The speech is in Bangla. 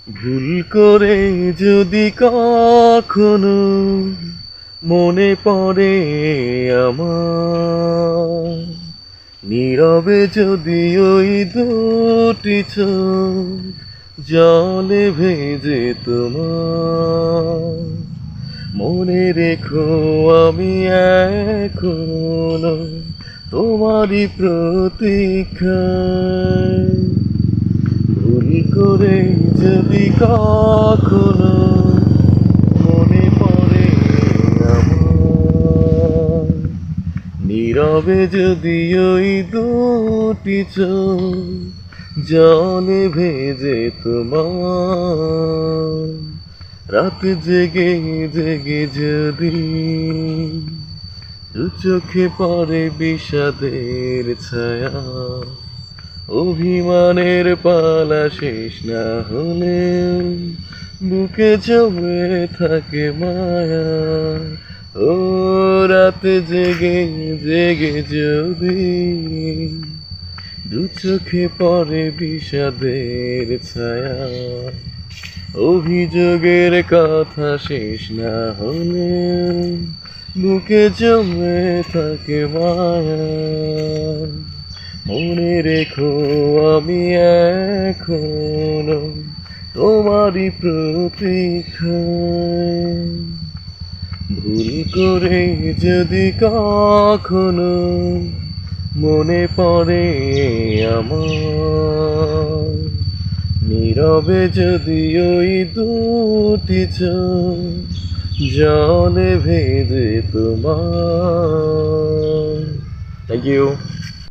ভুল করে যদি কখনো মনে পড়ে আমার, নীরবে যদি ওই দুটি চোখ জলে ভেজে তোমার, মনে রেখো আমি এখনো তোমারই প্রতীক্ষায়। ভুল করে যদি কখনো মনে পড়ে আমার, নীরবে যদি ওই দুটি চোখ জলে ভেজে তোমার, রাত জেগে জেগে যদি দু চোখে পড়ে বিষাদের ছায়া, অভিমানের পালা শেষ না হলে বুকে জমে থাকে মায়া। ও রাত জেগে জেগে যদি দু চোখে পড়ে বিষাদের ছায়া, অভিযোগের কথা শেষ না হলে বুকে জমে থাকে মায়া। মনে রেখো আমি এখনো তোমারই প্রতীক্ষায়। ভুল করে যদি কখনো মনে পড়ে আমার, নীরবে যদি ওই দুটি চোখ জলে ভেজে তোমার। Thank you.